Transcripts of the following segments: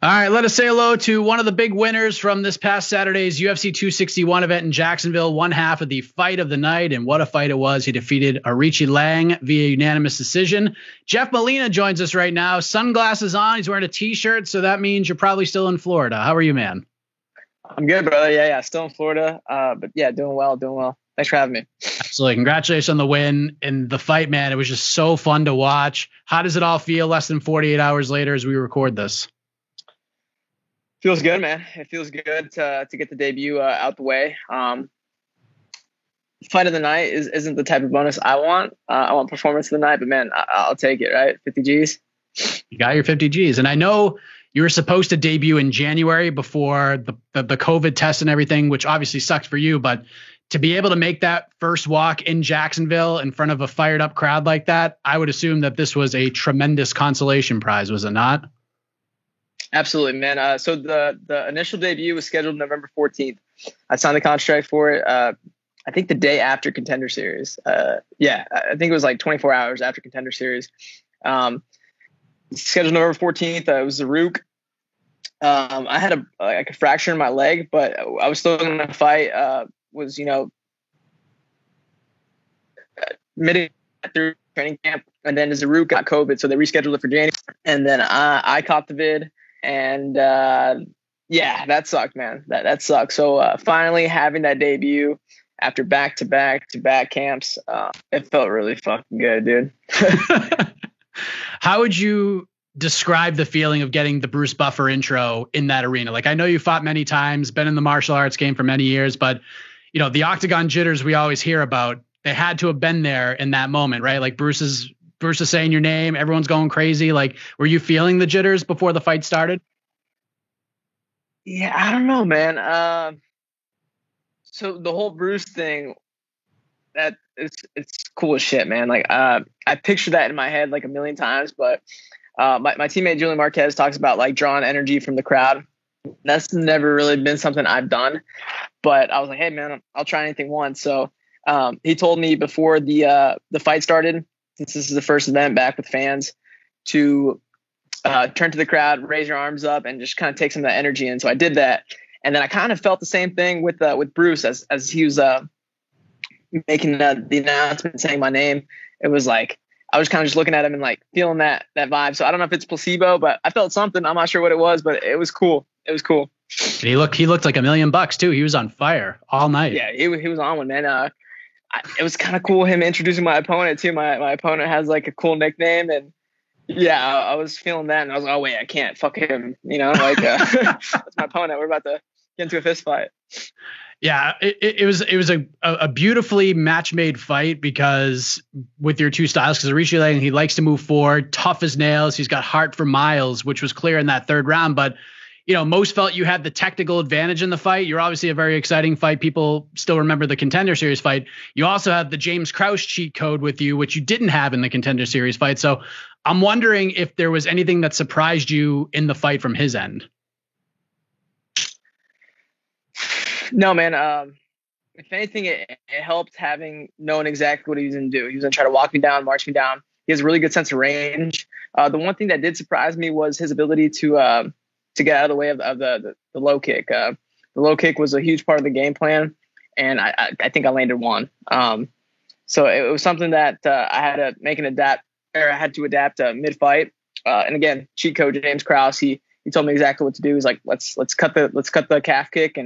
All right, let us say hello to one of the big winners from this past Saturday's UFC 261 event in Jacksonville, one half of the fight of the night, and what a fight it was. He defeated Arichi Lang via unanimous decision. Jeff Molina joins us right now, sunglasses on. He's wearing a T-shirt, so that means you're probably still in Florida. How are you, man? I'm good, brother. Yeah, still in Florida. But yeah, doing well. Thanks for having me. Absolutely. Congratulations on the win and the fight, man. It was just so fun to watch. How does it all feel less than 48 hours later as we record this? Feels good, man. It feels good to get the debut out the way. Fight of the night isn't the type of bonus I want. I want performance of the night, but man, I'll take it, right? 50 G's. You got your 50 G's. And I know you were supposed to debut in January before the COVID test and everything, which obviously sucked for you. But to be able to make that first walk in Jacksonville in front of a fired up crowd like that, I would assume that this was a tremendous consolation prize, was it not? Absolutely, man. So the initial debut was scheduled November 14th. I signed the contract for it. I think the day after Contender Series. I think it was like 24 hours after Contender Series. Scheduled November 14th. It was Zaruk. I had a fracture in my leg, but I was still going to fight. Was mid through training camp, and then Zaruk got COVID, so they rescheduled it for January. And then I caught the vid. And that sucked, man. That sucked. So finally having that debut after back-to-back camps, it felt really fucking good, dude. How would you describe the feeling of getting the Bruce Buffer intro in that arena? Like, I know you fought many times, been in the martial arts game for many years, but the octagon jitters we always hear about, they had to have been there in that moment, right? Like Bruce is saying your name. Everyone's going crazy. Like, were you feeling the jitters before the fight started? Yeah, I don't know, man. So the whole Bruce thing, that it's cool as shit, man. Like, I picture that in my head like a million times, but my teammate Julian Marquez talks about like drawing energy from the crowd. That's never really been something I've done, but I was like, hey, man, I'll try anything once. So he told me before the fight started, since this is the first event back with fans, to turn to the crowd, raise your arms up, and just kind of take some of that energy in. So I did that, and then I kind of felt the same thing with Bruce as he was making the announcement, saying my name. It was like I was kind of just looking at him and like feeling that vibe. So I don't know if it's placebo, but I felt something. I'm not sure what it was, but it was cool. It was cool. And he looked like $1 million too. He was on fire all night. Yeah, he was on one, man. It was kind of cool him introducing my opponent too. My opponent has like a cool nickname, and yeah, I was feeling that, and I was like, oh wait, I can't fuck him, that's my opponent. We're about to get into a fist fight. Yeah, it was a beautifully match made fight because with your two styles, because Arichi Lang, he likes to move forward, tough as nails. He's got heart for miles, which was clear in that third round, but most felt you had the technical advantage in the fight. You're obviously a very exciting fight. People still remember the Contender Series fight. You also have the James Krause cheat code with you, which you didn't have in the Contender Series fight. So I'm wondering if there was anything that surprised you in the fight from his end. No, man. If anything, it helped having known exactly what he was going to do. He was going to try to walk me down, march me down. He has a really good sense of range. The one thing that did surprise me was his ability to get out of the way of the low kick. The low kick was a huge part of the game plan, and I think I landed one. So it was something that I had to make an adapt, or I had to adapt mid fight. And again, cheat code James Krause. He told me exactly what to do. He's like, let's cut the calf kick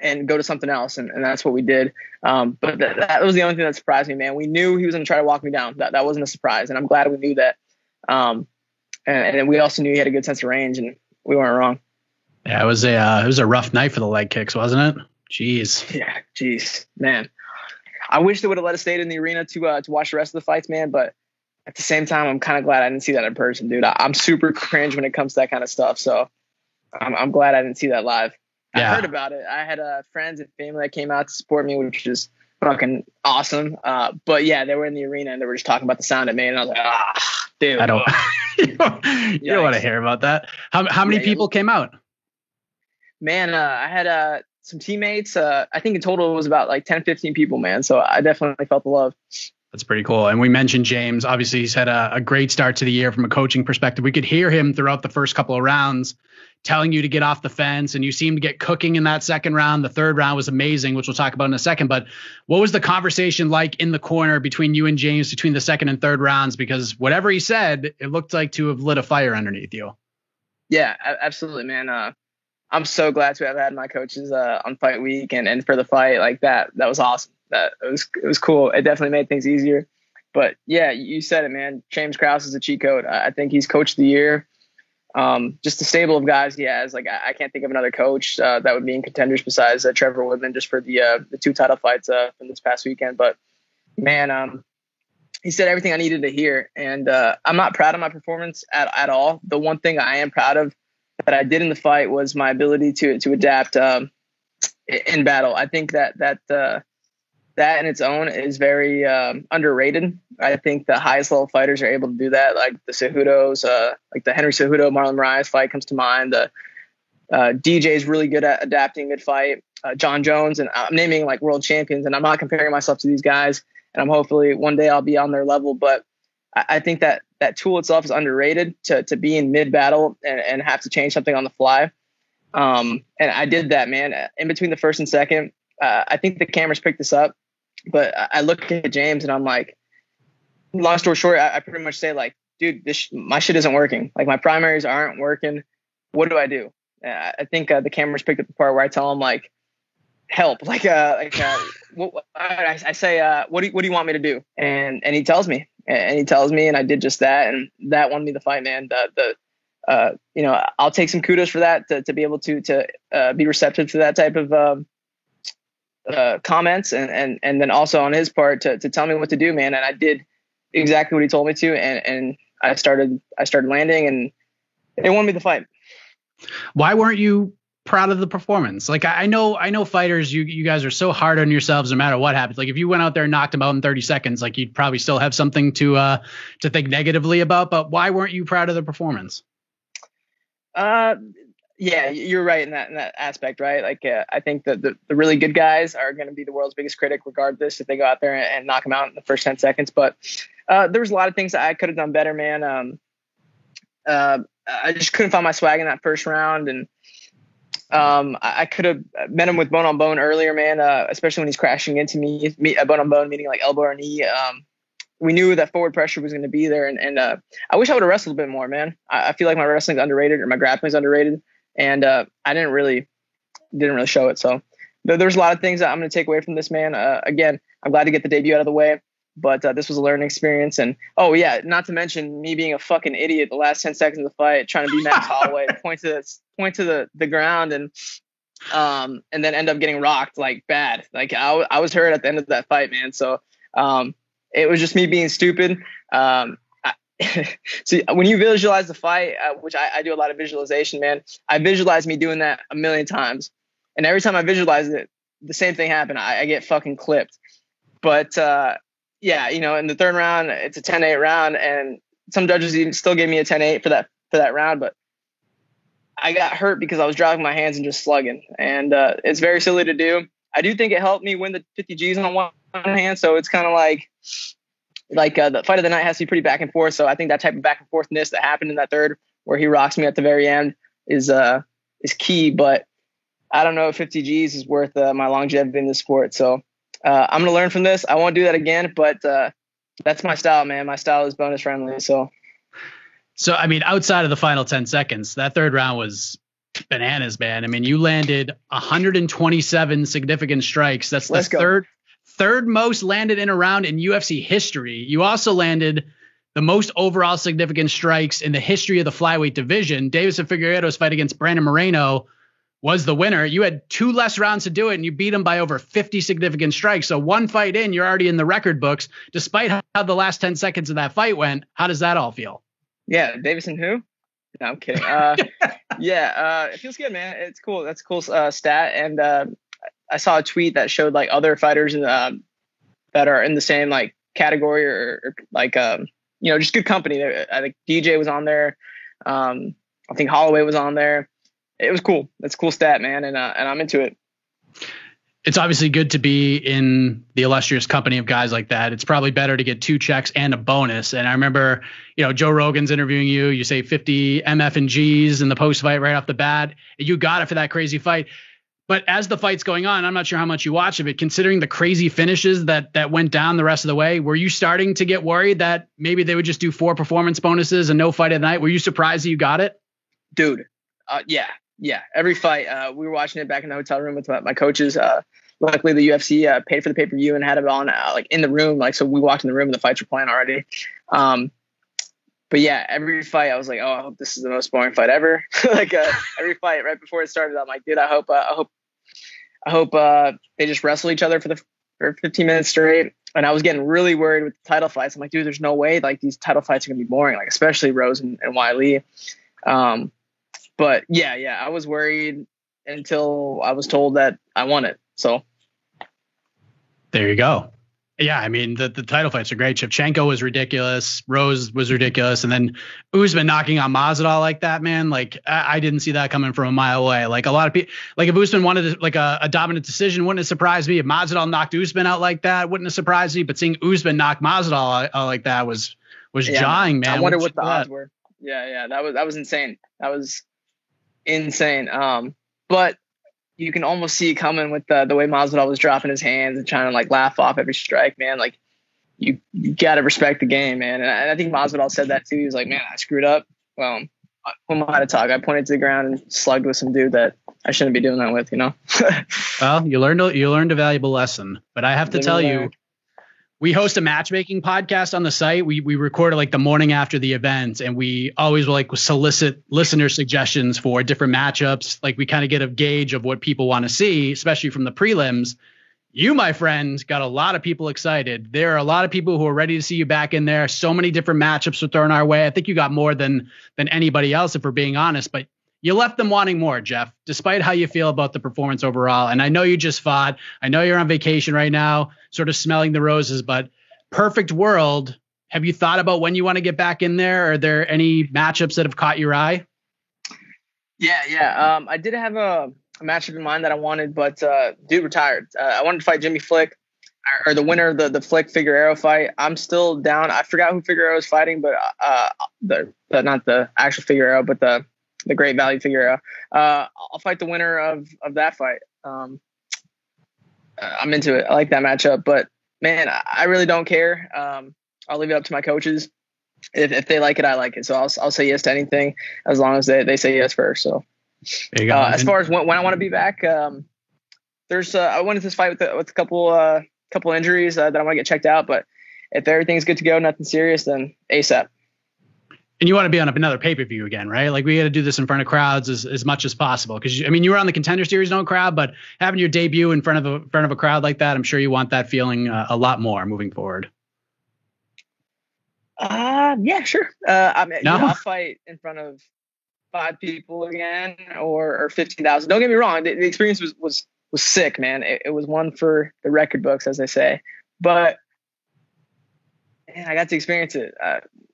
and go to something else, and that's what we did. But that was the only thing that surprised me, man. We knew he was going to try to walk me down. That wasn't a surprise, and I'm glad we knew that. And we also knew he had a good sense of range, and we weren't wrong. Yeah, it was a rough night for the leg kicks, wasn't it? Jeez. Yeah, jeez, man. I wish they would have let us stay in the arena to watch the rest of the fights, man. But at the same time, I'm kind of glad I didn't see that in person, dude. I'm super cringe when it comes to that kind of stuff. So I'm glad I didn't see that live. Yeah. I heard about it. I had friends and family that came out to support me, which is fucking awesome. But yeah, they were in the arena and they were just talking about the sound it made, and I was like, dude. I don't. you don't want to hear about that. How many people came out? Man, I had some teammates. I think in total it was about like 10, 15 people, man. So I definitely felt the love. That's pretty cool. And we mentioned James. Obviously, he's had a great start to the year from a coaching perspective. We could hear him throughout the first couple of rounds telling you to get off the fence, and you seemed to get cooking in that second round. The third round was amazing, which we'll talk about in a second. But what was the conversation like in the corner between you and James between the second and third rounds? Because whatever he said, it looked like to have lit a fire underneath you. Yeah, absolutely, man. I'm so glad to have had my coaches on fight week and for the fight like that. That was awesome. It was cool. It definitely made things easier. But yeah, you said it, man. James Krause is a cheat code. I think he's coach of the year. Just the stable of guys he has. Like I can't think of another coach that would be in contenders besides Trevor Woodman, just for the 2 title fights from this past weekend. But man, he said everything I needed to hear, and I'm not proud of my performance at all. The one thing I am proud of that I did in the fight was my ability to adapt in battle. I think that in its own is very underrated. I think the highest level fighters are able to do that, like the Cejudos, like the Henry Cejudo, Marlon Moraes fight comes to mind. The DJ is really good at adapting mid-fight. John Jones, and I'm naming like world champions, and I'm not comparing myself to these guys, and I'm hopefully one day I'll be on their level. But I think that tool itself is underrated to be in mid-battle and have to change something on the fly. And I did that, man. In between the first and second, I think the cameras picked this up. But I look at James and I'm like, long story short, I pretty much say like, dude, my shit isn't working. Like my primaries aren't working. What do I do? I think the cameras picked up the part where I tell him like, help. I say, what do you want me to do? And he tells me, and I did just that, and that won me the fight, man. I'll take some kudos for that to be able to be receptive to that type of comments and then also on his part to tell me what to do, man. And I did exactly what he told me to, and I started landing, and it won me the fight. Why weren't you proud of the performance? Like I know fighters, you guys are so hard on yourselves no matter what happens. Like if you went out there and knocked him out in 30 seconds, like you'd probably still have something to think negatively about. But why weren't you proud of the performance? Yeah, you're right in that aspect, right? Like, I think that the really good guys are going to be the world's biggest critic, regardless if they go out there and knock them out in the first 10 seconds. But there was a lot of things that I could have done better, man. I just couldn't find my swag in that first round, and I could have met him with bone on bone earlier, man. Especially when he's crashing into me, bone on bone, meaning like elbow or knee. We knew that forward pressure was going to be there, and I wish I would have wrestled a bit more, man. I feel like my wrestling's underrated, or my grappling's underrated. And I didn't really show it. So there's a lot of things that I'm going to take away from this, man. Again, I'm glad to get the debut out of the way, but this was a learning experience. And oh yeah, not to mention me being a fucking idiot the last 10 seconds of the fight, trying to be Max Holloway, point to the ground, and then end up getting rocked like bad. Like I was hurt at the end of that fight, man. So it was just me being stupid. See, when you visualize the fight, which I do a lot of visualization, man, I visualize me doing that a million times. And every time I visualize it, the same thing happened. I get fucking clipped. But yeah, in the third round, it's a 10-8 round, and some judges even still gave me a 10-8 for that round. But I got hurt because I was driving my hands and just slugging. And it's very silly to do. I do think it helped me win the 50 G's on one hand. So it's kind of like the fight of the night has to be pretty back and forth. So I think that type of back and forthness that happened in that third, where he rocks me at the very end, is key. But I don't know if 50 G's is worth my longevity in the sport. So I'm gonna learn from this. I won't do that again. But that's my style, man. My style is bonus friendly. So I mean, outside of the final 10 seconds, that third round was bananas, man. I mean, you landed 127 significant strikes. That's the third most landed in a round in UFC history. You also landed the most overall significant strikes in the history of the flyweight division. Deiveson Figueiredo's fight against Brandon Moreno was the winner. You had 2 less rounds to do it, and you beat him by over 50 significant strikes. So one fight in, you're already in the record books, despite how the last 10 seconds of that fight went. How does that all feel? Yeah, Deiveson who? No, I'm kidding. Yeah, it feels good, man. It's cool. That's a cool stat. And I saw a tweet that showed like other fighters that are in the same like category or like just good company. I think DJ was on there. I think Holloway was on there. It was cool. That's a cool stat, man, and I'm into it. It's obviously good to be in the illustrious company of guys like that. It's probably better to get 2 checks and a bonus. And I remember, Joe Rogan's interviewing you. You say 50 MF and G's in the post fight right off the bat. You got it for that crazy fight. But as the fight's going on, I'm not sure how much you watch of it, considering the crazy finishes that went down the rest of the way. Were you starting to get worried that maybe they would just do 4 performance bonuses and no fight at night? Were you surprised that you got it? Dude, yeah. Every fight, we were watching it back in the hotel room with my coaches. Luckily, the UFC paid for the pay-per-view and had it on like in the room. Like, so we walked in the room and the fights were playing already. But yeah, every fight I was like, oh, I hope this is the most boring fight ever. Like every fight right before it started, I'm like, dude, I hope they just wrestle each other for 15 minutes straight. And I was getting really worried with the title fights. I'm like, dude, there's no way like these title fights are gonna be boring, like especially Rose and Wiley. But yeah, I was worried until I was told that I won it. So there you go. Yeah, I mean, the title fights are great. Shevchenko was ridiculous. Rose was ridiculous. And then Usman knocking on Masvidal like that, man. Like, I didn't see that coming from a mile away. Like, a lot of people, like, if Usman wanted like a dominant decision, wouldn't have surprised me. If Masvidal knocked Usman out like that, wouldn't have surprised me. But seeing Usman knock Masvidal out like that was jarring, man. I wonder what the odds were. Yeah, that was insane. That was insane. But you can almost see it coming with the way Masvidal was dropping his hands and trying to like laugh off every strike, man. Like you got to respect the game, man. And I think Masvidal said that too. He was like, man, I screwed up. Well, who am I to talk? I pointed to the ground and slugged with some dude that I shouldn't be doing that with, Well, you learned a valuable lesson, but I have to tell you, we host a matchmaking podcast on the site. We record it like the morning after the event, and we always will like solicit listener suggestions for different matchups. Like we kind of get a gauge of what people want to see, especially from the prelims. You, my friend, got a lot of people excited. There are a lot of people who are ready to see you back in there. So many different matchups were thrown our way. I think you got more than anybody else, if we're being honest, but you left them wanting more, Jeff, despite how you feel about the performance overall. And I know you just fought. I know you're on vacation right now, sort of smelling the roses, but perfect world. Have you thought about when you want to get back in there? Are there any matchups that have caught your eye? Yeah. I did have a matchup in mind that I wanted, but dude retired. I wanted to fight Jimmy Flick, or the winner of the Flick Figueroa fight. I'm still down. I forgot who Figueroa is fighting, but not the actual Figueroa, but the Great Value Figueroa. I'll fight the winner of that fight. I'm into it. I like that matchup, but man, I really don't care. I'll leave it up to my coaches. If they like it, I like it. So I'll say yes to anything as long as they say yes first. So there you go. As far as when I want to be back, there's I went into this fight with a couple injuries that I want to get checked out. But if everything's good to go, nothing serious, then ASAP. And you want to be on another pay-per-view again, right? Like we got to do this in front of crowds as much as possible. Because you were on the Contender Series, no crowd, but having your debut in front of a crowd like that, I'm sure you want that feeling a lot more moving forward. Yeah, sure. I'll fight in front of 5 people again or 15,000. Don't get me wrong, the experience was sick, man. It was one for the record books, as they say. But man, I got to experience it.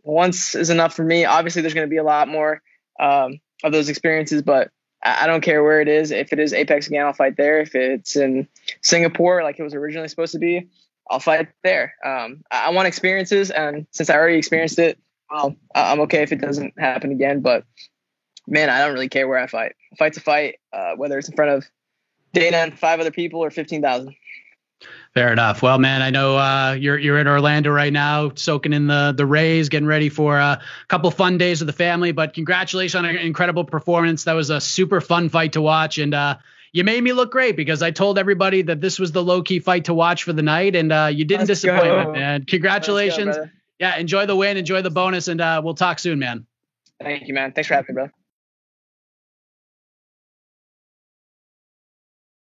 Once is enough for me. Obviously, there's going to be a lot more of those experiences, but I don't care where it is. If it is Apex again, I'll fight there. If it's in Singapore, like it was originally supposed to be, I'll fight there. I want experiences, and since I already experienced it, I'm okay if it doesn't happen again. But man, I don't really care where I fight. A fight's a fight, whether it's in front of Dana and 5 other people or 15,000. Fair enough. Well, man, I know you're in Orlando right now, soaking in the rays, getting ready for a couple fun days with the family. But congratulations on an incredible performance. That was a super fun fight to watch, and you made me look great because I told everybody that this was the low-key fight to watch for the night, and you didn't disappoint, man. Congratulations. Yeah, enjoy the win, enjoy the bonus, and we'll talk soon, man. Thank you, man. Thanks for having me, bro.